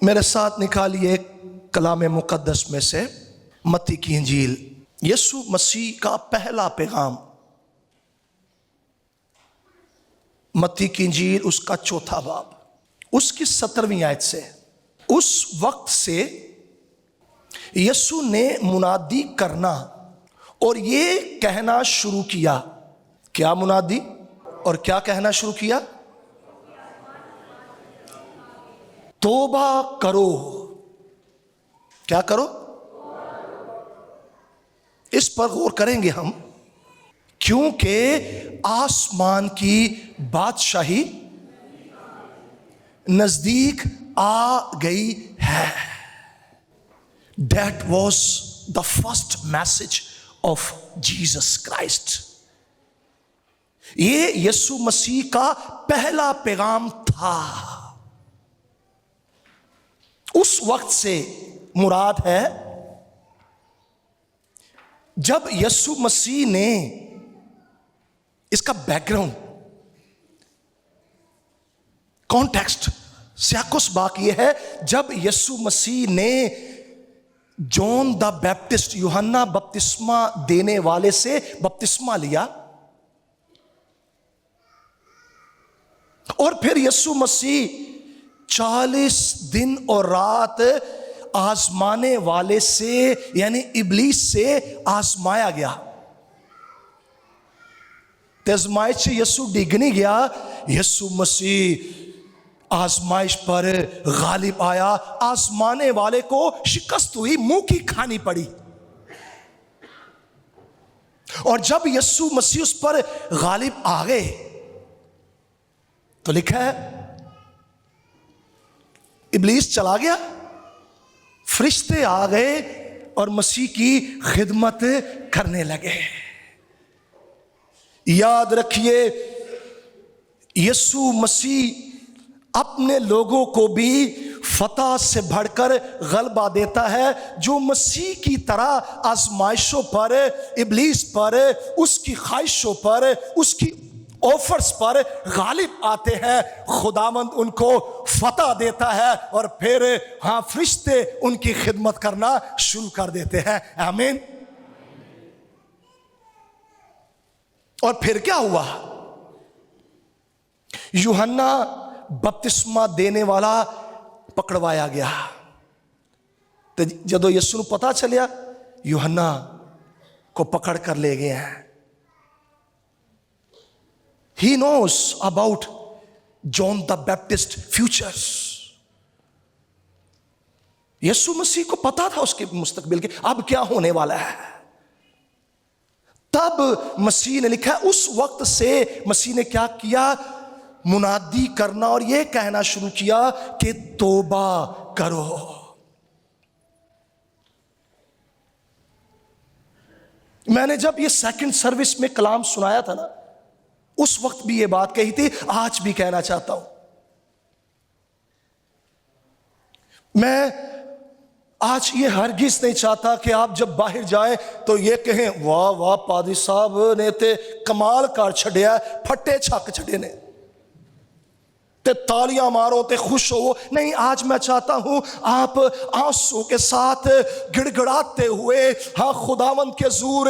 मेरे साथ निकालिए कलाम मुकद्दस में से मत्ती की इंजील, यीशु मसीह का पहला पैगाम। मत्ती की इंजील उसका चौथा बाब, उसकी 17वीं आयत से। उस वक्त से यीशु ने मुनादी करना और ये कहना शुरू किया। क्या मुनादी और क्या कहना शुरू किया? तौबा करो। क्या करो? इस पर गौर करेंगे हम, क्योंकि आसमान की बादशाही नजदीक आ गई है। That was the first message of Jesus Christ. ये यीशु मसीह का पहला पैगाम था। उस वक्त से मुराद है जब यीशु मसीह ने, इसका बैकग्राउंड कॉन्टेक्स्ट स्याकुस बाक यह है, जब यीशु मसीह ने जॉन द बैप्टिस्ट, यूहन्ना बपतिस्मा देने वाले से बपतिस्मा लिया और फिर यीशु मसीह 40 दिन और रात आजमाने वाले से यानी इब्लीस से आजमाया गया। आजमाइश से यीशु डिग नहीं गया, यीशु मसीह आजमाइश पर गालिब आया। आजमाने वाले को शिकस्त हुई, मुंह की खानी पड़ी। और जब यीशु मसीह उस पर गालिब आ गए तो लिखा है इब्लीस चला गया, फरिश्ते आ गए और मसीह की खिदमत करने लगे। याद रखिए, यीशु मसीह अपने लोगों को भी फतह से बढ़कर गलबा देता है। जो मसीह की तरह आजमाइशों पर, इब्लीस पर, उसकी ख्वाहिशों पर, उसकी ऑफर्स पर गालिब आते हैं, खुदावंद उनको फतह देता है और फिर फरिश्ते उनकी खिदमत करना शुरू कर देते हैं। आमीन। और फिर क्या हुआ? यूहन्ना बपतिस्मा देने वाला पकड़वाया गया। तो जब यीशु को पता चलिया यूहन्ना को पकड़ कर ले गए हैं। He knows about John the Baptist futures. यीशु मसीह को पता था उसके मुस्तकबिल के अब क्या होने वाला है। तब मसीह ने लिखा, उस वक्त से मसीह ने क्या किया? मुनादी करना और यह कहना शुरू किया कि तौबा करो। मैंने जब ये सेकंड सर्विस में कलाम सुनाया था ना, उस वक्त भी ये बात कही थी, आज भी कहना चाहता हूं। मैं आज ये हरगिज नहीं चाहता कि आप जब बाहर जाएं तो ये कहें वाह वाह पादी साहब ने ते कमाल कर छड़िया, फटे छक छड़े ने, ते तालियां मारो ते खुश हो। नहीं, आज मैं चाहता हूं आप आंसू के साथ गिड़गिड़ाते हुए, खुदावंद के हुजूर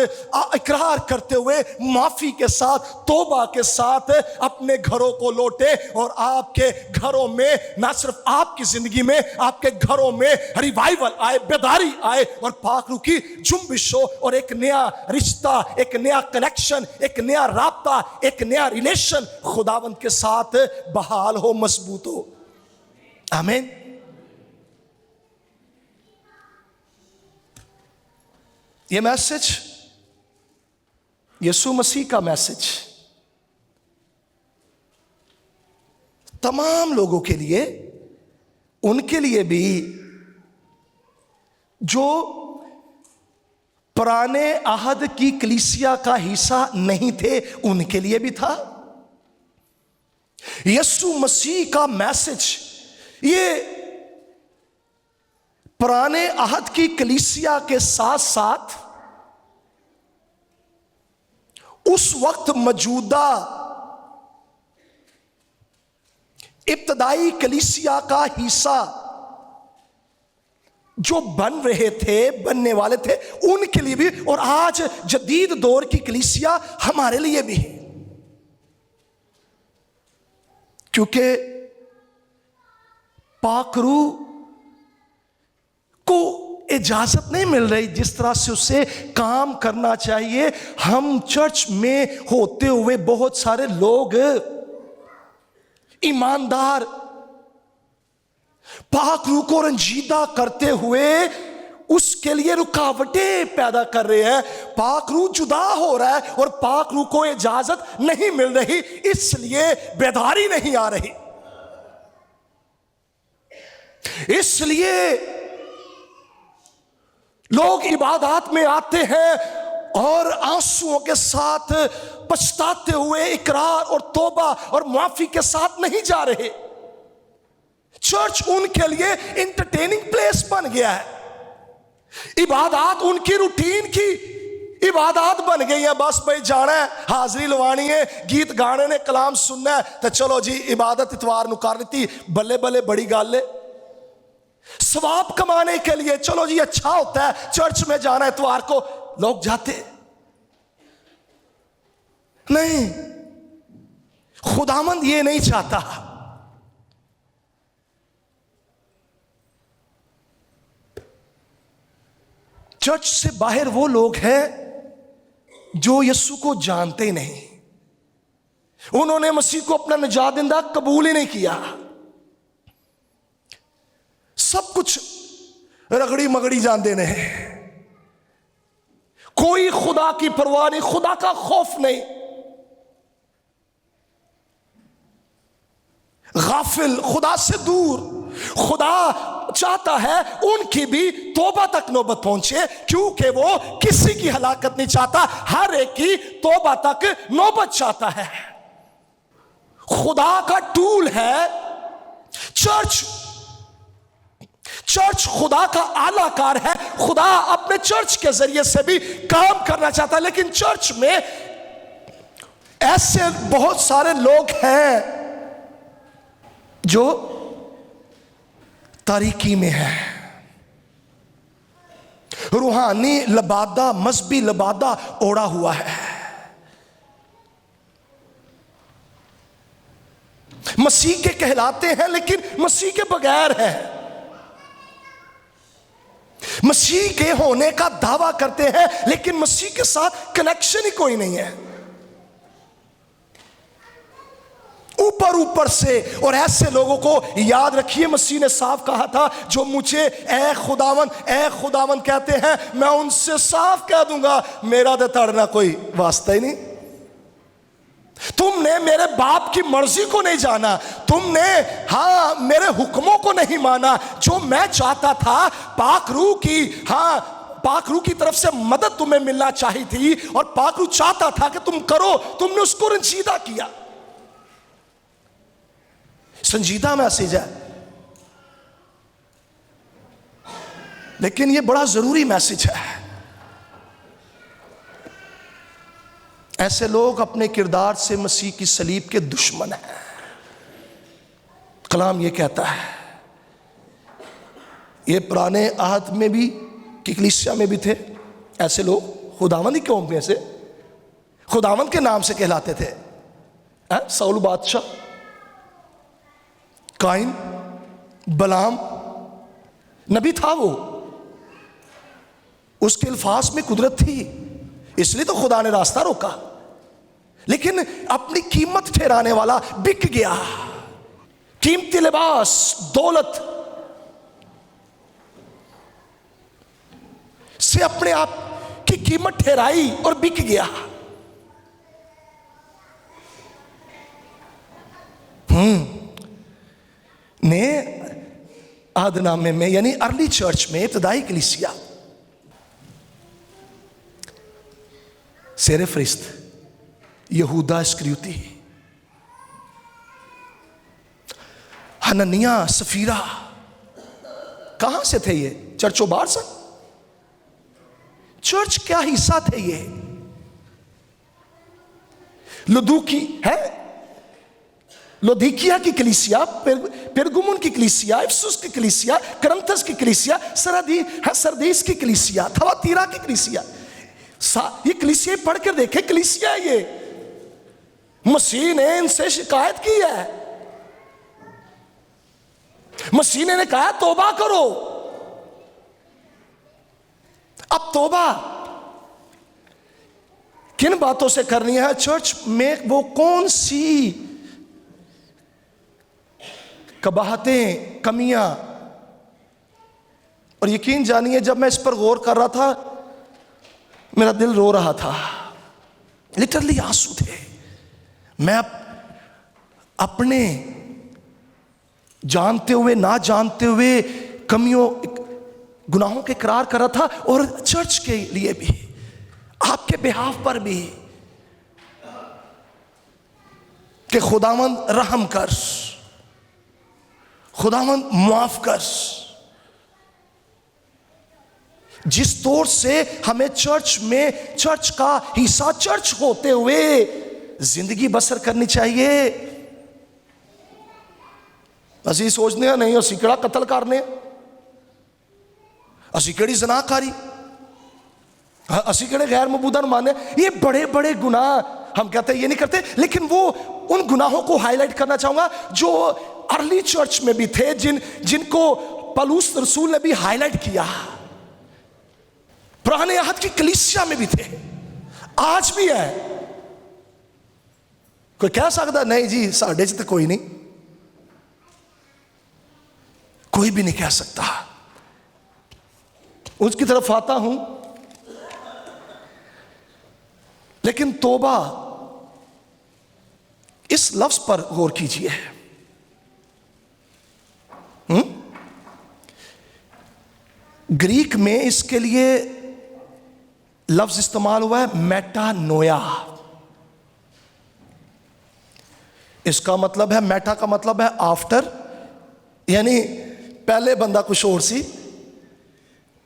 इकरार करते हुए, माफी के साथ, तौबा के साथ अपने घरों को लौटे और आपके घरों में, ना सिर्फ आपकी जिंदगी में, आपके घरों में रिवाइवल आए, बेदारी आए और पाक रूह की जुम्बिश हो और एक नया रिश्ता, एक नया कनेक्शन, एक नया राब्ता, एक नया रिलेशन खुदावंद के साथ बहाल हो, मजबूत हो। आमीन। ये मैसेज यीशु मसीह का मैसेज तमाम लोगों के लिए, उनके लिए भी जो पुराने अहद की कलीसिया का हिस्सा नहीं थे, उनके लिए भी था। यीशु मसीह का मैसेज ये पुराने अहद की कलीसिया के साथ साथ उस वक्त मौजूदा इब्तदाई कलीसिया का हिस्सा जो बन रहे थे, बनने वाले थे, उनके लिए भी, और आज जदीद दौर की कलीसिया हमारे लिए भी है। क्योंकि पाक रूह को इजाजत नहीं मिल रही जिस तरह से उसे काम करना चाहिए। हम चर्च में होते हुए बहुत सारे लोग ईमानदार, पाक रूह को रंजीदा करते हुए उसके लिए रुकावटें पैदा कर रहे हैं। पाक रूह जुदा हो रहा है और पाक रूह को इजाजत नहीं मिल रही, इसलिए बेदारी नहीं आ रही। इसलिए लोग इबादत में आते हैं और आंसुओं के साथ पछताते हुए इकरार और तौबा और माफी के साथ नहीं जा रहे। चर्च उनके लिए इंटरटेनिंग प्लेस बन गया है। इबादत उनकी रूटीन की इबादत बन गई है। बस भाई जाना है, हाजिरी लवानी है, गीत गाने ने, कलाम सुनना है, तो चलो जी इबादत इतवार नु कर दी, बल्ले बल्ले बड़ी गल है। सवाब कमाने के लिए चलो जी अच्छा होता है चर्च में जाना इतवार को, लोग जाते नहीं। खुदावंद ये नहीं चाहता। चर्च से बाहर वो लोग हैं जो यीशु को जानते ही नहीं, उन्होंने मसीह को अपना निजात देंदा कबूल ही नहीं किया। सब कुछ रगड़ी मगड़ी जानते ने, कोई खुदा की परवाह नहीं, खुदा का खौफ नहीं, गाफिल, खुदा से दूर। खुदा चाहता है उनकी भी तौबा तक नौबत पहुंचे, क्योंकि वो किसी की हलाकत नहीं चाहता, हर एक की तौबा तक नौबत चाहता है। खुदा का टूल है चर्च। चर्च खुदा का आलाकार है। खुदा अपने चर्च के जरिए से भी काम करना चाहता है, लेकिन चर्च में ऐसे बहुत सारे लोग हैं जो तारीकी में है। रूहानी लबादा, मजहबी लबादा ओढ़ा हुआ है। मसीह के कहलाते हैं लेकिन मसीह के बगैर है। मसीह के होने का दावा करते हैं लेकिन मसीह के साथ कनेक्शन ही कोई नहीं है, ऊपर ऊपर से। और ऐसे लोगों को याद रखिए, मसीह ने साफ कहा था, जो मुझे ए खुदावन कहते हैं, मैं उनसे साफ कह दूंगा मेरा तो तड़ना कोई वास्ता ही नहीं। तुमने मेरे बाप की मर्जी को नहीं जाना, तुमने मेरे हुक्मों को नहीं माना। जो मैं चाहता था, पाक रूह की तरफ से मदद तुम्हें मिलना चाहिए थी और पाक रूह चाहता था कि तुम करो, तुमने उसको रंजीदा किया। संजीदा मैसेज है, लेकिन यह बड़ा जरूरी मैसेज है। ऐसे लोग अपने किरदार से मसीह की सलीब के दुश्मन हैं। कलाम यह कहता है, ये पुराने आहद में भी की कलीसिया में भी थे ऐसे लोग। खुदावंद की कौम में से खुदावंद के नाम से कहलाते थे। साउल बादशाह, काइन, बलाम नबी था वो, उसके अल्फाज में कुदरत थी, इसलिए तो खुदा ने रास्ता रोका। लेकिन अपनी कीमत ठहराने वाला बिक गया। कीमती लिबास, दौलत से अपने आप की कीमत ठहराई और बिक गया। ने आदनामे में यानी अर्ली चर्च में, इब्तदाई कलीसिया, सेरे फरिश्त, यहूदा इस्करियोती, हननिया, सफीरा, कहां से थे ये? चर्चों बाहर से। चर्च क्या हिस्सा थे ये? लुदूकी है, लोदीकिया की कलीसिया, पेरगमुन की कलीसिया, इफसुस की कलीसिया, करंथस की कलीसिया, सरदीस की कलीसिया, थवातीरा की कलीसिया, ये कलीसिया पढ़ कर देखे, कलीसिया ये मसीह ने इनसे शिकायत की है। मसीह ने कहा तौबा करो। अब तौबा किन बातों से करनी है? चर्च में वो कौन सी कबाहतें, कमियां। और यकीन जानिए जब मैं इस पर गौर कर रहा था मेरा दिल रो रहा था, लिटरली आंसू थे। मैं अपने जानते हुए ना जानते हुए कमियों, गुनाहों के इकरार कर रहा था, और चर्च के लिए भी, आपके बिहाफ पर भी, कि खुदावंद रहम कर, खुदावंद माफ कर। जिस तौर से हमें चर्च में, चर्च का हिस्सा, चर्च होते हुए जिंदगी बसर करनी चाहिए, ਅਸੀਂ सोचते हैं नहीं ਅਸੀਂ ਕਿਹੜਾ कत्ल करने, ਅਸੀਂ ਕਿਹੜੀ ज़नाकारी, ਅਸੀਂ ਕਿਹੜੇ गैर मबूदा माने। ये बड़े बड़े गुनाह हम कहते हैं ये नहीं करते, लेकिन वो उन गुनाहों को हाईलाइट करना चाहूंगा जो अर्ली चर्च में भी थे, जिनको पौलुस रसूल ने भी हाईलाइट किया, पुराने अहद की कलीसिया में भी थे, आज भी है। कोई कह सकता नहीं जी साढ़े च तो कोई नहीं, कोई भी नहीं कह सकता। उसकी तरफ आता हूं, लेकिन तौबा इस लफ्ज पर गौर कीजिए। ग्रीक में इसके लिए लफ्ज इस्तेमाल हुआ है मेटानोया। इसका मतलब है, मेटा का मतलब है आफ्टर, यानी पहले बंदा कुछ और सी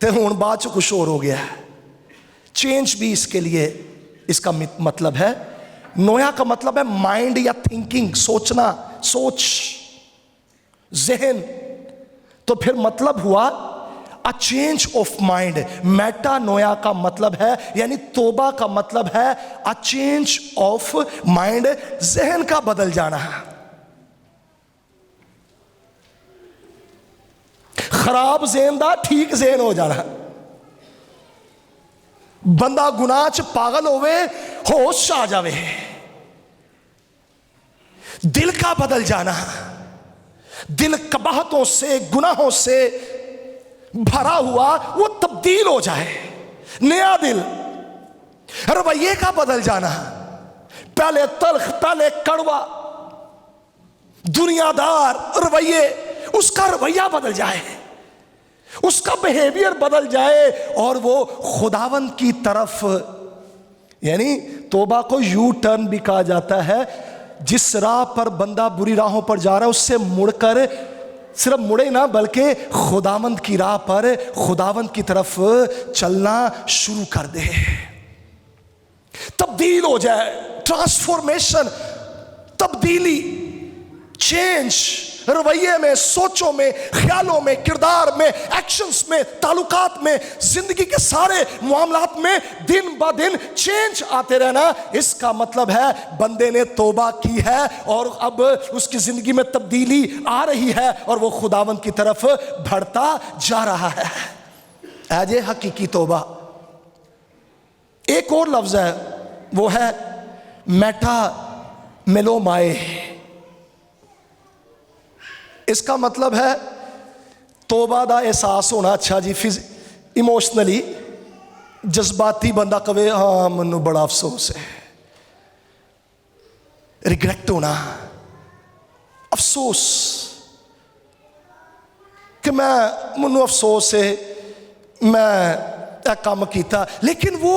ते हुण बाद च कुछ और हो गया है। चेंज भी इसके लिए इसका मतलब है। नोया का मतलब है माइंड या थिंकिंग, सोचना, सोच, जहन। तो फिर मतलब हुआ अ चेंज ऑफ माइंड। मेटानोया का मतलब है, यानी तौबा का मतलब है अ चेंज ऑफ माइंड, जहन का बदल जाना। खराब जहन दा ठीक जहन हो जाना। बंदा गुनाह च पागल होवे, होश आ जावे, दिल का बदल जाना, दिल कबाहतों से, गुनाहों से भरा हुआ वो तब्दील हो जाए, नया दिल, रवैये का बदल जाना। पहले तल्ख, पहले कड़वा, दुनियादार रवैये, उसका रवैया बदल जाए, उसका बिहेवियर बदल जाए, और वो खुदावंद की तरफ, यानी तौबा को यू टर्न भी कहा जाता है। जिस राह पर बंदा बुरी राहों पर जा रहा है उससे मुड़कर, सिर्फ मुड़े ना बल्कि खुदावंद की राह पर, खुदावंद की तरफ चलना शुरू कर दे, तब्दील हो जाए, ट्रांसफॉर्मेशन, तब्दीली, चेंज, रवैये में, सोचों में, ख्यालों में, किरदार में, एक्शंस में, ताल्लुकात में, जिंदगी के सारे मामलात में दिन ब दिन चेंज आते रहना। इसका मतलब है बंदे ने तौबा की है और अब उसकी जिंदगी में तब्दीली आ रही है और वो खुदावंद की तरफ बढ़ता जा रहा है। ऐजे हकीकी तौबा। एक और लफ्ज है, वो है मेटा मेलोमाए। इसका मतलब है तौबा दा एहसास होना। अच्छा जी, इमोशनली, जज्बाती बंदा कवे हाँ मैनू बड़ा अफसोस है, रिग्रेट होना, अफसोस कि मैनू अफसोस है मैं यह काम किया। लेकिन वो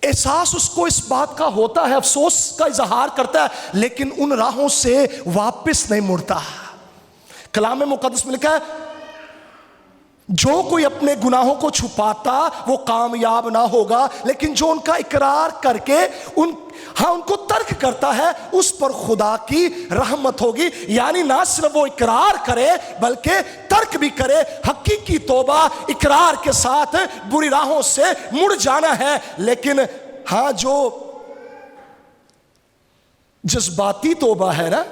एहसास उसको इस बात का होता है, अफसोस का इजहार करता है, लेकिन उन राहों से वापस नहीं मुड़ता। कलाम मुकद्दस में लिखा है जो कोई अपने गुनाहों को छुपाता वो कामयाब ना होगा, लेकिन जो उनका इकरार करके उनको तर्क करता है उस पर खुदा की रहमत होगी। यानी ना सिर्फ वो इकरार करे बल्कि तर्क भी करे। हकीकी तौबा इकरार के साथ बुरी राहों से मुड़ जाना है। लेकिन हाँ, जो जज्बाती तौबा है ना,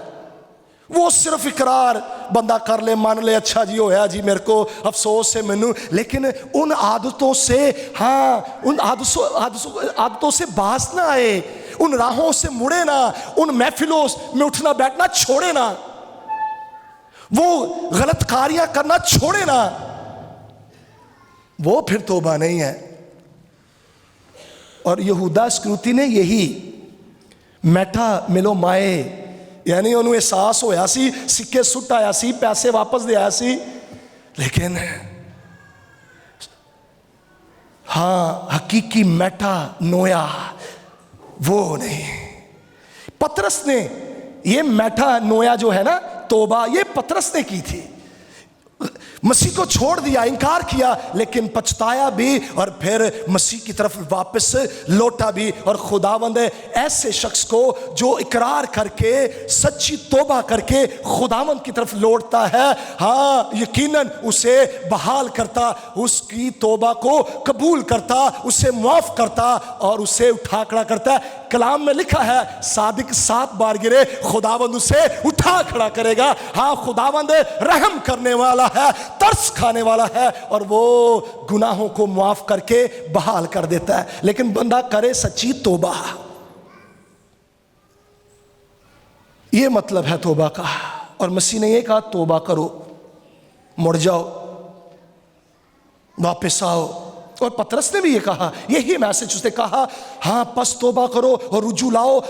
वो सिर्फ इकरार बंदा कर ले, मान ले, अच्छा जी होया जी, मेरे को अफसोस है मैनू, लेकिन उन आदतों से, हाँ, उन आदतों से बाज ना आए, उन राहों से मुड़े ना, उन महफिलों में उठना बैठना छोड़े ना, वो गलत कार्यां करना छोड़े ना, वो फिर तौबा नहीं है। और यहूदा इस्करियोती ने यही मैठा मिलो माए, यानी उन्होंने एहसास होया सी, सिक्के सुट आया सी, पैसे वापस दे आया सी, लेकिन हाँ, हकीकी मैठा नोया वो नहीं। पतरस ने ये मैठा नोया जो है ना, तौबा, ये पतरस ने की थी। मसीह को छोड़ दिया, इनकार किया, लेकिन पछताया भी और फिर मसीह की तरफ वापस लौटा भी। और खुदावंद ऐसे शख्स को जो इकरार करके सच्ची तौबा करके खुदावंद की तरफ लौटता है, हाँ, यकीनन उसे बहाल करता, उसकी तौबा को कबूल करता, उसे माफ करता और उसे उठा खड़ा करता है। कलाम में लिखा है, सादिक 7 बार गिरे, खुदावंद उसे उठा खड़ा करेगा। हाँ, खुदावंद रहम करने वाला है, तरस खाने वाला है और वो गुनाहों को माफ करके बहाल कर देता है। लेकिन बंदा करे सच्ची तौबा, ये मतलब है तौबा का। और मसीह ने ये कहा, तौबा करो, मुड़ जाओ, वापस आओ। और पतरस ने भी ये कहा, यही मैसेज उसने कहा, हाँ, पस तौबा करो और रुजू लाओ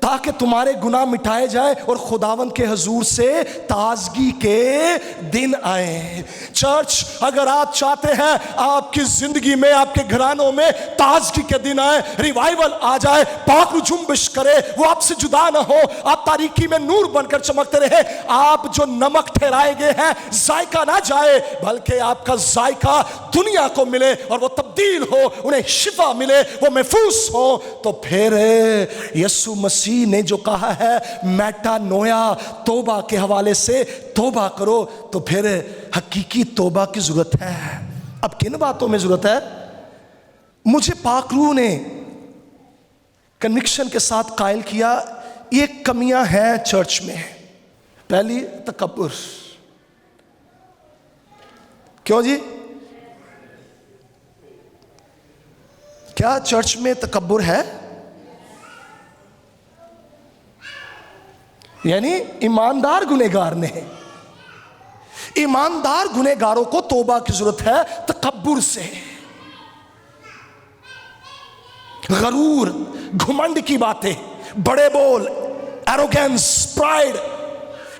ताकि तुम्हारे गुनाह मिटाए जाए और खुदावंद के हजूर से ताजगी के दिन आए। चर्च, अगर आप चाहते हैं आपकी जिंदगी में, आपके घरानों में ताजगी के दिन आए, रिवाइवल आ जाए, पाक जुम्बिश करे, वो आपसे जुदा ना हो, आप तारीकी में नूर बनकर चमकते रहे, आप जो नमक ठहराए गए हैं जायका ना जाए, बल्कि आपका जायका दुनिया को मिले और वो तब्दील हो, उन्हें शिफा मिले, वो महफूज हो, तो फिर यीशु मसीह ने जो कहा है मैटा नोया, तौबा के हवाले से तौबा करो, तो फिर हकीकी तौबा की जरूरत है। अब किन बातों में जरूरत है? मुझे पाक रूह ने कन्विक्शन के साथ कायल किया, ये कमियां हैं चर्च में। पहली, तकब्बुर। क्यों जी? क्या चर्च में तकब्बुर है? यानी ईमानदार गुनहगार ने, ईमानदार गुनहगारों को तौबा की जरूरत है तकब्बुर से। गरूर, घुमंड की बातें, बड़े बोल, एरोगेंस, प्राइड,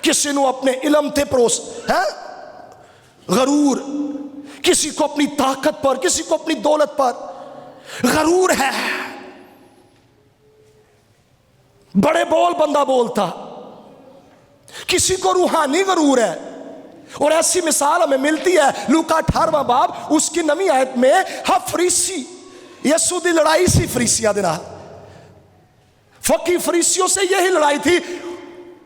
किसी को अपने इल्म ते परोस है, गरूर, किसी को अपनी ताकत पर, किसी को अपनी दौलत पर गरूर है। बड़े बोल बंदा बोलता, किसी को रूहानी गरूर है। और ऐसी मिसाल हमें मिलती है लूका 18वां बाब, उसकी 9वीं आयत में, हा फरीसी, यसू दी लड़ाई सी फरीसिया दे नाल। फकी फरीसियों से यही लड़ाई थी,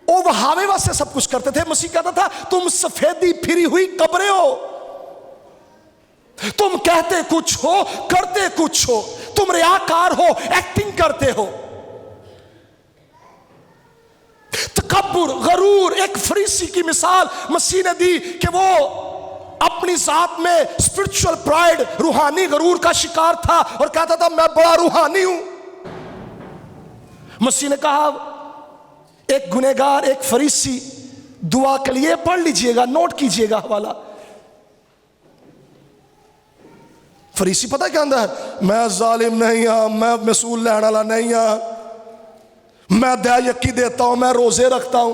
वो वहावे वास्ते सब कुछ करते थे। मसीह कहता था, तुम सफेदी फिरी हुई कब्रें हो, तुम कहते कुछ हो, करते कुछ हो, तुम रियाकार हो, एक्टिंग करते हो। तकब्बुर, गरूर, एक फरीसी की मिसाल मसीह ने दी कि वो अपनी जात में स्पिरिचुअल प्राइड, रूहानी गरूर का शिकार था और कहता था मैं बड़ा रूहानी हूं। मसीह ने कहा, एक गुनहगार, एक फरीसी, दुआ के लिए पढ़ लीजिएगा, नोट कीजिएगा हवाला। फरीसी पता क्या कहता है? मैं जालिम नहीं हाँ, मैं मसूल लैण वाला नहीं हाँ, मैं दया यकी देता हूं, मैं रोजे रखता हूं।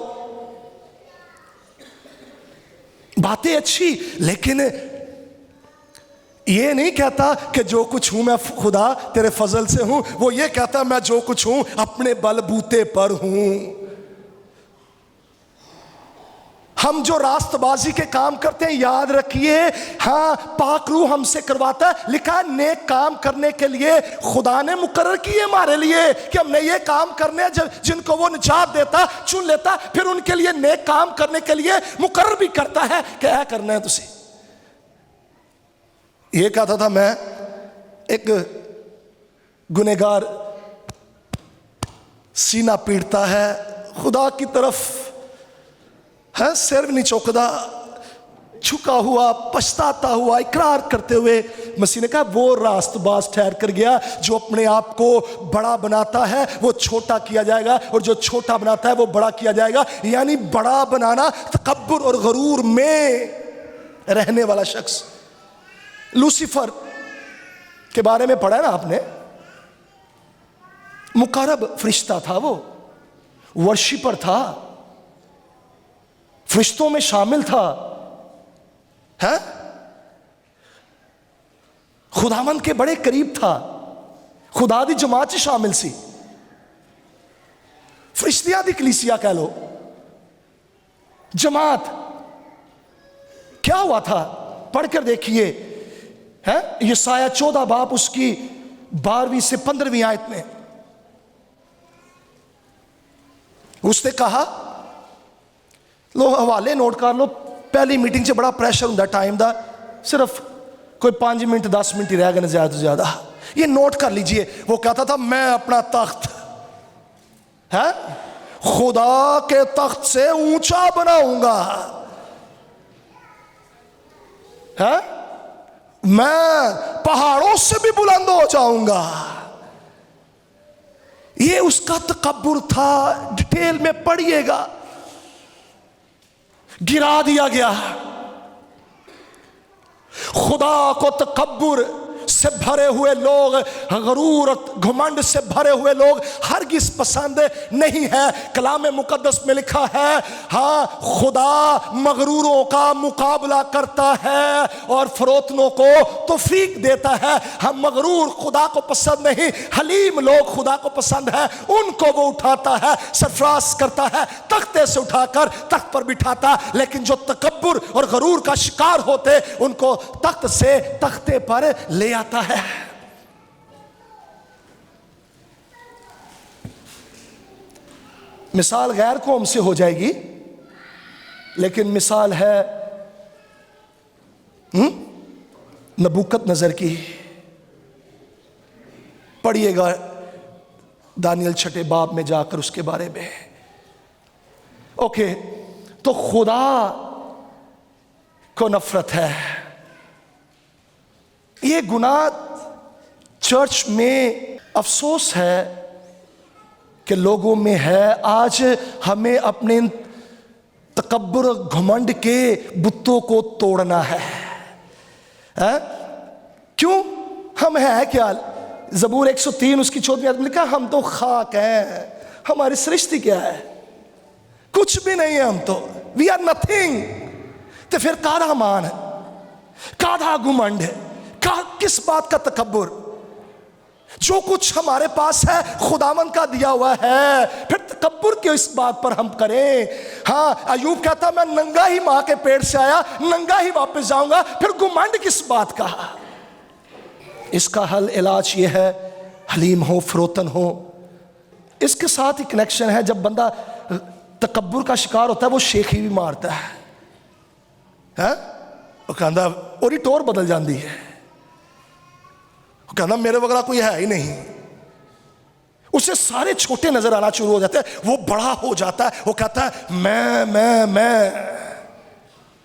बातें अच्छी, लेकिन ये नहीं कहता कि जो कुछ हूं मैं खुदा तेरे फजल से हूं। वो ये कहता मैं जो कुछ हूं अपने बलबूते पर हूं। हम जो रास्तबाजी के काम करते हैं, याद रखिए, हाँ, पाक रूह हमसे करवाता है। लिखा है नेक काम करने के लिए खुदा ने मुकर्रर किए हमारे लिए कि हमने ये काम करने हैं। जिनको वो निजात देता, चुन लेता, फिर उनके लिए नेक काम करने के लिए मुकर्रर भी करता है। क्या करना है तुसी? ये कहता था मैं, एक गुनहगार सीना पीटता है, खुदा की तरफ है, सिर नहीं चौकदा, झुका हुआ, पछताता हुआ, इकरार करते हुए। मसीह ने कहा वो रास्तबाज ठहर कर गया, जो अपने आप को बड़ा बनाता है वो छोटा किया जाएगा, और जो छोटा बनाता है वो बड़ा किया जाएगा। यानी बड़ा बनाना, तकब्बुर और गरूर में रहने वाला शख्स। लूसीफर के बारे में पढ़ा है ना आपने, मुकर्रब फरिश्ता था, वो वर्शिपर था, फरिश्तों में शामिल था, है, खुदावंद के बड़े करीब था, खुदा दी जमात शामिल सी, फरिश्तियां दी कलीसिया कह लो, जमात। क्या हुआ था पढ़कर देखिए, है यशायाह 14 बाब उसकी 12वीं से 15वीं आयत में उसने कहा, लो हवाले नोट कर लो, पहली मीटिंग से बड़ा प्रेशर होंगे टाइम का, सिर्फ कोई 5 मिनट 10 मिनट ही रह गए ज्यादा से ज्यादा, ये नोट कर लीजिए। वो कहता था मैं अपना तख्त है खुदा के तख्त से ऊंचा बनाऊंगा, है, मैं पहाड़ों से भी बुलंद हो जाऊंगा। ये उसका तकब्बुर था। डिटेल में पढ़िएगा, गिरा दिया गया। खुदा को तकब्बुर से भरे हुए लोग, गरूर घमंड से भरे हुए लोग हरगिज़ पसंद नहीं है। कलाम मुकद्दस में लिखा है, हाँ, खुदा मगरूरों का मुकाबला करता है और फरोतनों को तौफीक देता है। हम मगरूर खुदा को पसंद नहीं, हलीम लोग खुदा को पसंद है। उनको वो उठाता है, सरफराज करता है, तख्ते से उठाकर तख्त पर बिठाता। लेकिन जो तकब्बुर और गरूर का शिकार होते, उनको तख्त से तख्ते पर ले आता है। मिसाल गैर कौम से हो जाएगी, लेकिन मिसाल है नबूकत-नजर की। पढ़िएगा दानियल 6 बाब में जाकर उसके बारे में। ओके, तो खुदा को नफरत है। ये गुनाह चर्च में अफसोस है कि लोगों में है। आज हमें अपने तकब्बुर घमंड के बुतों को तोड़ना है, क्यों? हम है क्या? ज़बूर 103 उसकी 14वीं आयत में लिखा, हम तो खाक हैं, हमारी सृष्टि क्या है? कुछ भी नहीं है हम तो, वी आर नथिंग। तो फिर कादा मान है, कादा घुमंड है, किस बात का तकब्बुर? जो कुछ हमारे पास है खुदावंद का दिया हुआ है, फिर तकब्बुर क्यों इस बात पर हम करें? हाँ, अयूब कहता मैं नंगा ही मां के पेट से आया, नंगा ही वापस जाऊंगा, फिर घुमंड किस बात का? इसका हल, इलाज ये है, हलीम हो, फरोतन हो। इसके साथ ही कनेक्शन है, जब बंदा तकब्बुर का शिकार होता है वो शेखी भी मारता है, वो कहता और ही टोर बदल जाती है, वो कहता मेरे वगैरह कोई है ही नहीं। उसे सारे छोटे नजर आना शुरू हो जाते हैं, वो बड़ा हो जाता है, वो कहता है मैं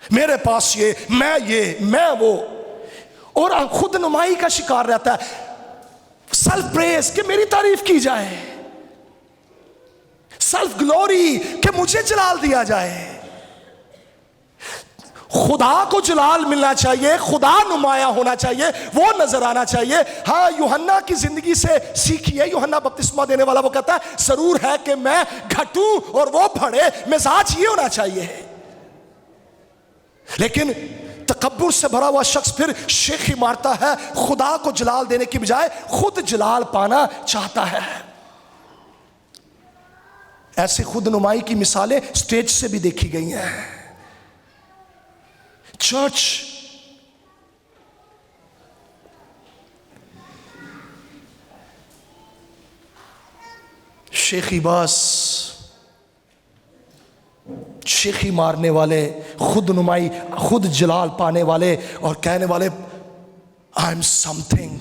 मेरे पास ये, मैं वो, और खुद नुमाई का शिकार रहता है, सेल्फ प्रेज कि मेरी तारीफ की जाए, सेल्फ ग्लोरी कि मुझे जलाल दिया जाए। खुदा को जलाल मिलना चाहिए, खुदा नुमाया होना चाहिए, वो नजर आना चाहिए। हाँ, यूहन्ना की जिंदगी से सीखिए। यूहन्ना बपतिस्मा देने वाला वो कहता है जरूर है कि मैं घटूं और वो बढ़े, मिजाज ये होना चाहिए। लेकिन तकब्बुर से भरा हुआ शख्स फिर शेखी मारता है, खुदा को जलाल देने की बजाय खुद जलाल पाना चाहता है। ऐसे खुद नुमाई की मिसालें स्टेज से भी देखी गई हैं। चर्च, शेखी बास, शेखी मारने वाले, खुद नुमाई, खुद जलाल पाने वाले और कहने वाले आई एम समथिंग।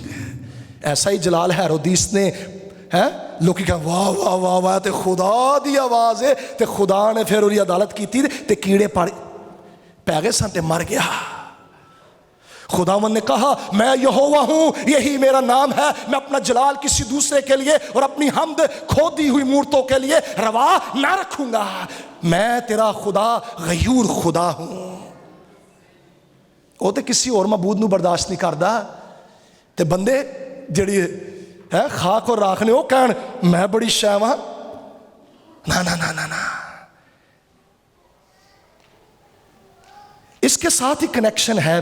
ऐसा ही जलाल हेरोदिस ने है, लोग कह वाह वाह वाह वाह, ते खुदा दी आवाज है, ते खुदा ने फिर उरी अदालत की ते कीड़े पड़ पै गए सन ते मर गया। खुदावन ने कहा मैं यहोवा हूं, यही मेरा नाम है, मैं अपना जलाल किसी दूसरे के लिए और अपनी हमद खोदी हुई मूर्तों के लिए रवा ना रखूंगा। मैं तेरा खुदा गयूर खुदा हूं। वो तो किसी और मबूद नूं बर्दाश्त नहीं करता, ते बंदे जिहड़ी है खाक और राख ने वो कहन मैं बड़ी शै वां। ना ना ना ना ना, इसके साथ ही कनेक्शन है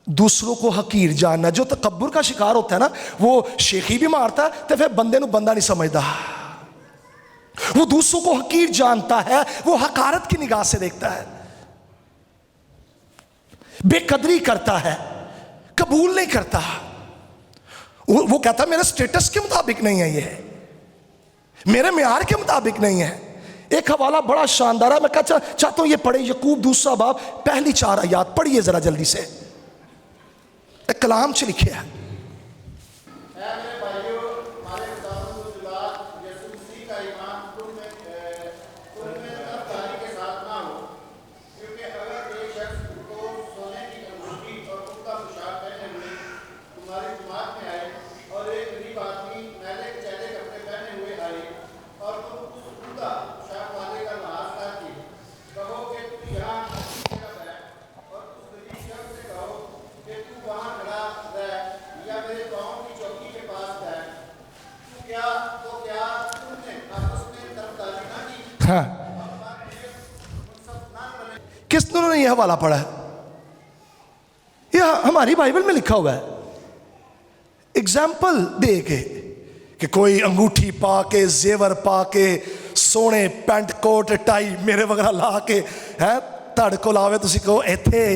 दूसरों को हकीर जानना। जो तकब्बुर का शिकार होता है ना, वो शेखी भी मारता है तो फिर बंदे नूं बंदा नहीं समझता। वो दूसरों को हकीर जानता है, वो हकारत की निगाह से देखता है, बेकदरी करता है, कबूल नहीं करता। वो कहता है मेरे स्टेटस के मुताबिक नहीं है, ये मेरे मेयार के मुताबिक नहीं है। एक हवाला बड़ा शानदार है, मैं चाहता हूं ये पढ़े, यकूब दूसरा बाब पहली 4 आयत पढ़िए जरा जल्दी से। एक कलाम च लिखे है, हाँ किसने ये हवाला पढ़ा है? यह हमारी बाइबल में लिखा हुआ है। एग्जाम्पल दे के कि कोई अंगूठी पा के, जेवर पा के, सोने पैंट कोट टाई मेरे वगैरह ला के है धड़ को लावे, तुसी कहो इत्थे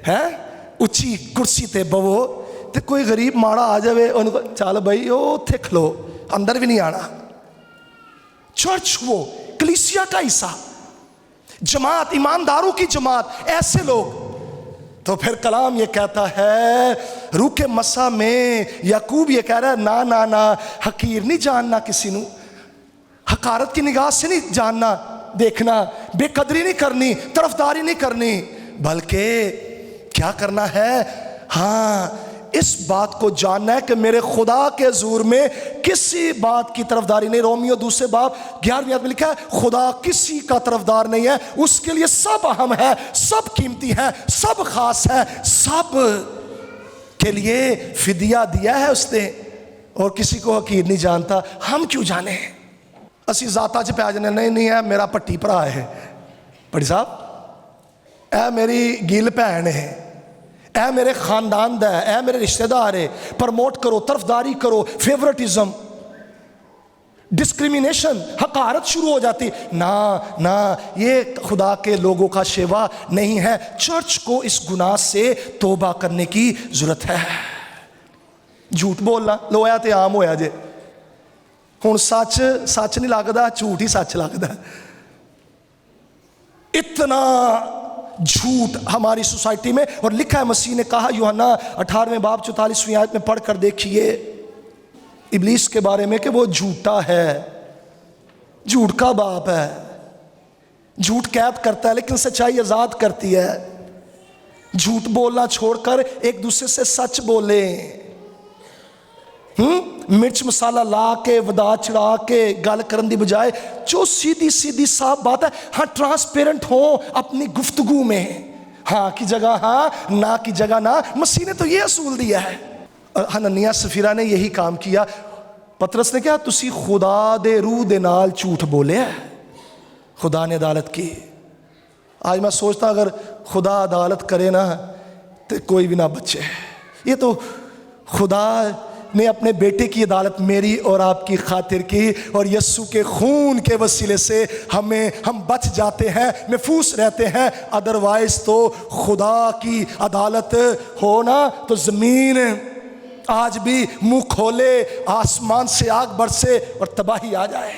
है उच्ची कुर्सी ते बवो, ते कोई गरीब माड़ा आ जाए उनको चल भाई वो उत्थे खलो, अंदर भी नहीं आना। चर्च वो कलीसिया का हिस्सा, जमात, ईमानदारों की जमात, ऐसे लोग। तो फिर कलाम ये कहता है रूके मसा में याकूब ये कह रहा है ना ना ना, हकीर नहीं जानना किसी नू, हकारत की निगाह से नहीं जानना देखना, बेकदरी नहीं करनी, तरफदारी नहीं करनी, बल्कि क्या करना है, हाँ इस बात को जानना है कि मेरे खुदा के हुजूर में किसी बात की तरफदारी नहीं। रोमियो दूसरे बाब 11वीं आयत में लिखा है खुदा किसी का तरफदार नहीं है, उसके लिए सब अहम है, सब कीमती है, सब खास है, सब के लिए फिदिया दिया है उसने, और किसी को हकीर नहीं जानता। हम क्यों जाने, असी जाता च पै जाने, नहीं नहीं है मेरा भट्टी भरा है, भट्टी साहब ऐ मेरी गिल भैन है, ऐ मेरे खानदान दा है, ऐ मेरे रिश्तेदार है। प्रमोट करो, तरफदारी करो, फेवरेटिज्म, डिस्क्रिमिनेशन, हकारत शुरू हो जाती। ना ना, ये खुदा के लोगों का सेवा नहीं है। चर्च को इस गुनाह से तौबा करने की जरूरत है। झूठ बोलना लोया ते आम होया जे, हुण सच सच नहीं लगता, झूठ ही सच लगता। इतना झूठ हमारी सोसाइटी में, और लिखा है मसीह ने कहा यूहन्ना 18वें बाब 44वीं आयत में पढ़कर देखिए इब्लीस के बारे में कि वो झूठा है, झूठ का बाप है, झूठ कैद करता है लेकिन सच्चाई आजाद करती है। झूठ बोलना छोड़कर एक दूसरे से सच बोले। मिर्च मसाला ला के वदा चढ़ा के गल करने की बजाय जो सीधी सीधी साफ बात है, हाँ ट्रांसपेरेंट हो अपनी गुफ्तगू में, हाँ की जगह हाँ, ना की जगह ना। मसीह ने तो ये असूल दिया है, और हनन्याह सफीरा ने यही काम किया। पतरस ने क्या, तुसी खुदा दे रूह दे नाल झूठ बोले है, खुदा ने अदालत की। आज मैं सोचता अगर खुदा अदालत करे ना तो कोई भी ना बचे। ये तो खुदा ने अपने बेटे की अदालत मेरी और आपकी खातिर की, और यीशु के खून के वसीले से हम बच जाते हैं, महफूज रहते हैं। अदरवाइज तो खुदा की अदालत हो ना तो ज़मीन आज भी मुंह खोले, आसमान से आग बरसे और तबाही आ जाए।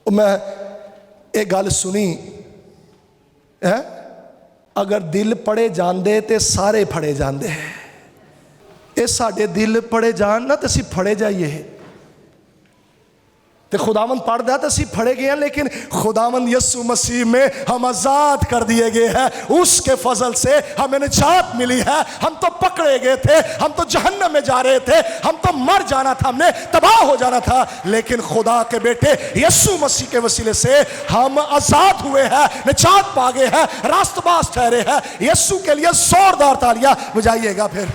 मैं एक गल सुनी है, अगर दिल पढ़े जाते तो सारे फड़े जाते हैं। ये साडे दिल पढ़े जान ना तो असी फड़े जाइए, तो खुदावंद पढ़दा तो असी फड़े गए हैं, लेकिन खुदावंद यीशु मसीह में हम आज़ाद कर दिए गए हैं। उसके फजल से हमें निजात मिली है। हम तो पकड़े गए थे, हम तो जहन्नम में जा रहे थे, हम तो मर जाना था, हमने तबाह हो जाना था, लेकिन खुदा के बेटे यीशु मसीह के वसीले से हम आज़ाद हुए हैं, निजात पा गए हैं, रास्तबाज ठहरे हैं। यीशु के लिए जोरदार तालियां बजाइएगा। फिर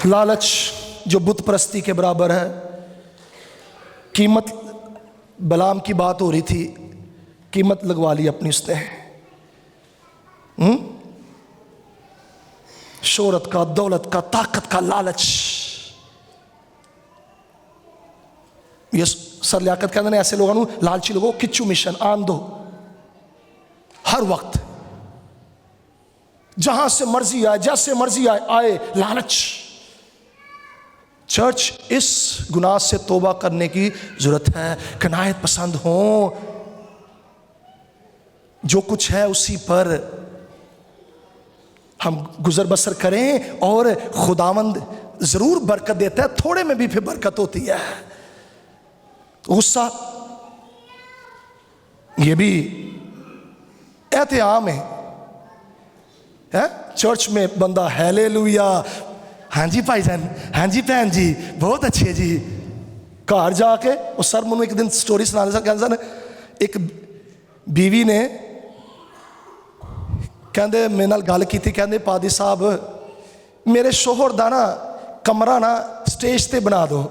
लालच जो बुत परस्ती के बराबर है। कीमत, बलाम की बात हो रही थी, कीमत लगवा ली अपनी उसने, शोहरत का, दौलत का, ताकत का लालच। ये सर लियाकत कहते हैं ऐसे लोगों को, लालची लोगों को किच्चू मिशन आन दो। हर वक्त जहां से मर्जी आए, जैसे मर्जी आए लालच। चर्च, इस गुनाह से तौबा करने की जरूरत है। कनायत पसंद हो, जो कुछ है उसी पर हम गुजर बसर करें, और खुदावंद जरूर बरकत देता है, थोड़े में भी फिर बरकत होती है। गुस्सा ये भी एहतियाम है। चर्च में बंदा हालेलुया, हाँ जी भाईजान, हाँ जी भैन जी, बहुत अच्छे जी। घर जाके वो सर मैंने एक दिन स्टोरी सुना रहे कहते सर, एक बीवी ने कहते मेरे नाल गल की थी, कहते पादी साहब मेरे शोहर दा ना कमरा ना स्टेज ते बना दो,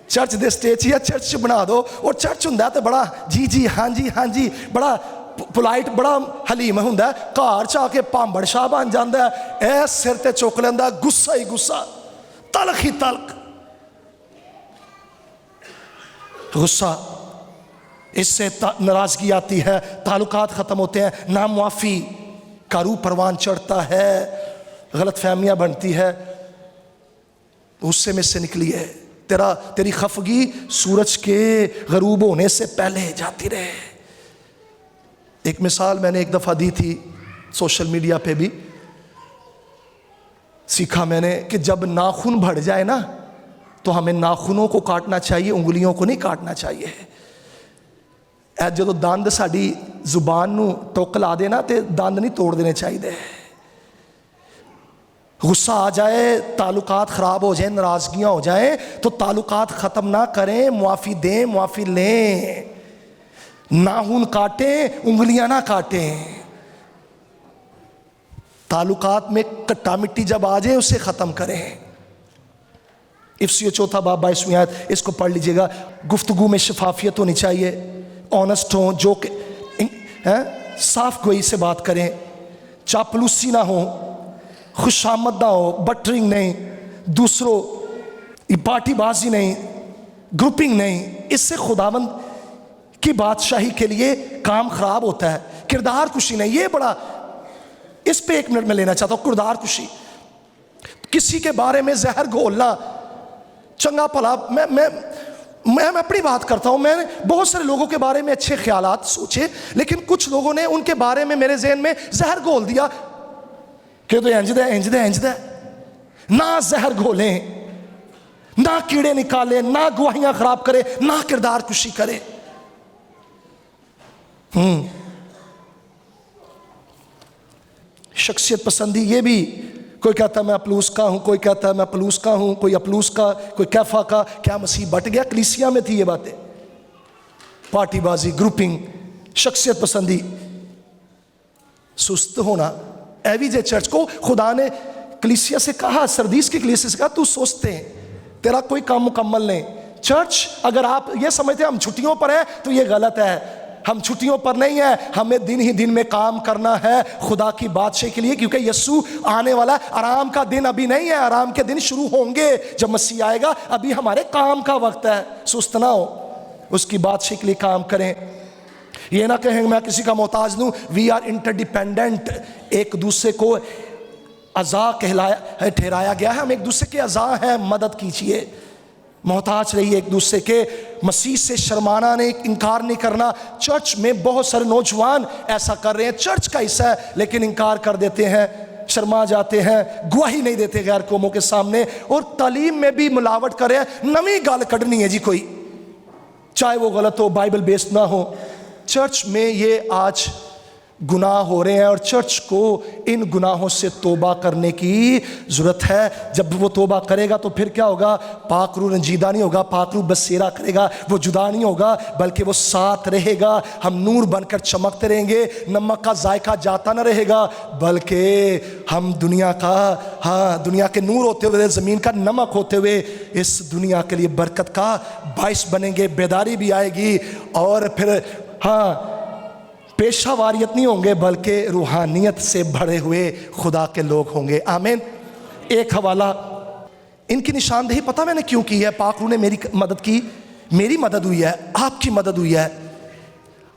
चर्च दे स्टेज या चर्च बना दो। और चर्च हुंदा तो बड़ा जी जी हाँ जी बड़ा पोलाइट, बड़ा हलीम हुंदा, घर च आके भांबड़ शाह बन जाता है। ऐ सिर ते चुक लेंदा, गुस्सा ही गुस्सा, तलख ही तलख। गुस्सा, इससे नाराजगी आती है, ताल्लुकात खत्म होते हैं, नामुआफी का रूह परवान चढ़ता है, गलत फहमियां बनती है। गुस्से में से निकली है, तेरी खफगी सूरज के गरूब होने से पहले जाती रहे। एक मिसाल मैंने एक दफ़ा दी थी सोशल मीडिया पे भी, सीखा मैंने कि जब नाखून बढ़ जाए ना तो हमें नाखूनों को काटना चाहिए, उंगलियों को नहीं काटना चाहिए। जो दंद साड़ी जुबान नू टुक ला देना तो दंद नहीं तोड़ देने चाहिए। गुस्सा आ जाए, ताल्लुकात ख़राब हो जाए, नाराज़गियाँ हो जाए, तो ताल्लुकात ख़त्म ना करें, मुआफ़ी दें, मुआफ़ी लें। नाखून काटें, उंगलियां ना काटें। ताल्लुकात में कट्टा मिट्टी जब आ जाए उसे ख़त्म करें। इफ्सियों 4 बाब 22 आयत, इसको पढ़ लीजिएगा। गुफ्तगू में शफाफियत होनी चाहिए, ऑनेस्ट हो, जो साफ गोई से बात करें, चापलूसी ना हो, खुशामद ना हो, बटरिंग नहीं, दूसरों पार्टीबाजी नहीं, ग्रुपिंग नहीं। इससे खुदावंद की बादशाही के लिए काम खराब होता है। किरदार कुशी नहीं, ये बड़ा, इस पे 1 मिनट में लेना चाहता हूं। किरदार कुशी, किसी के बारे में जहर घोलना, चंगा भला, मैं अपनी बात करता हूं। मैंने बहुत सारे लोगों के बारे में अच्छे ख्यालात सोचे, लेकिन कुछ लोगों ने उनके बारे में मेरे जहन में जहर घोल दिया कि तो इंज दा। ना जहर घोलें, ना कीड़े निकालें, ना गवाहियां खराब करें, ना किरदार कुशी करें। शख्सियत पसंदी, ये भी कोई कहता है मैं अपलूस का हूं, कोई कहता है मैं पलूस का हूं, कोई अपलूस का, कोई कैफा का। क्या मसीह बट गया? कलीसिया में थी ये बातें। पार्टीबाजी, ग्रुपिंग, शख्सियत पसंदी, सुस्त होना। एवीजे चर्च को खुदा ने कलीसिया से कहा, सरदीस की कलीसिया से कहा तू सुस्त है, तेरा कोई काम मुकम्मल नहीं, चर्च, अगर आप ये समझते हैं हम छुट्टियों पर हैं तो ये गलत है। हम छुट्टियों पर नहीं है, हमें दिन ही दिन में काम करना है खुदा की बादशाही के लिए, क्योंकि यीशु आने वाला है। आराम का दिन अभी नहीं है, आराम के दिन शुरू होंगे जब मसीह आएगा। अभी हमारे काम का वक्त है, सुस्त ना हो, उसकी बादशाही के लिए काम करें। ये ना कहें मैं किसी का मोहताज हूं। वी आर इंटरडिपेंडेंट, एक दूसरे को अज़ा कहलाया ठहराया गया है, हम एक दूसरे के अज़ा हैं, मदद कीजिए, मोहताज रहिए एक दूसरे के। मसीह से शर्माना नहीं, इनकार नहीं करना। चर्च में बहुत सारे नौजवान ऐसा कर रहे हैं, चर्च का हिस्सा है लेकिन इनकार कर देते हैं, शर्मा जाते हैं, गवाही नहीं देते गैर कौमों के सामने, और तालीम में भी मिलावट कर रहे हैं। नवी गाल कढ़नी है जी कोई, चाहे वो गलत हो, बाइबल बेस्ड ना हो। चर्च में ये आज गुनाह हो रहे हैं और चर्च को इन गुनाहों से तौबा करने की ज़रूरत है। जब वो तौबा करेगा तो फिर क्या होगा? पाक रूह रंजीदा नहीं होगा, पाक रूह बसेरा करेगा, वो जुदा नहीं होगा बल्कि वो साथ रहेगा। हम नूर बनकर चमकते रहेंगे, नमक का जायका जाता ना रहेगा, बल्कि हम दुनिया का, हाँ, दुनिया के नूर होते हुए, ज़मीन का नमक होते हुए इस दुनिया के लिए बरकत का बाइस बनेंगे। बेदारी भी आएगी और फिर हाँ, पेशावारियत नहीं होंगे बल्कि रूहानियत से भरे हुए खुदा के लोग होंगे। आमीन। एक हवाला, इनकी निशानदेही पता मैंने क्यों की है? पाक रूह ने मेरी मदद की, मेरी मदद हुई है, आपकी मदद हुई है।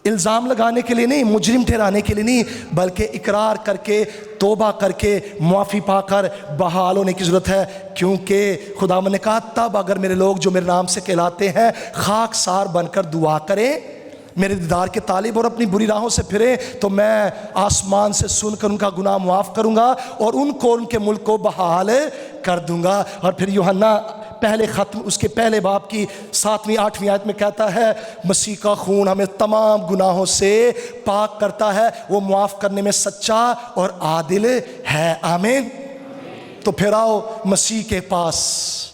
इल्ज़ाम लगाने के लिए नहीं, मुजरिम ठहराने के लिए नहीं, बल्कि इकरार करके, तौबा करके, मुआफ़ी पाकर बहाल होने की ज़रूरत है। क्योंकि खुदावंद ने कहा तब अगर मेरे लोग जो मेरे नाम से कहलाते हैं खाकसार बनकर दुआ करें, मेरे दीदार के तालिब और अपनी बुरी राहों से फिरे, तो मैं आसमान से सुनकर उनका गुनाह मुआफ़ करूँगा और उनको उनके मुल्क को बहाल कर दूँगा। और फिर यूहन्ना पहले ख़त्म उसके पहले बाब की 7वीं 8वीं आयत में कहता है मसीह का खून हमें तमाम गुनाहों से पाक करता है, वो मुआफ़ करने में सच्चा और आदिल है। आमीन। तो फिर आओ मसीह के पास।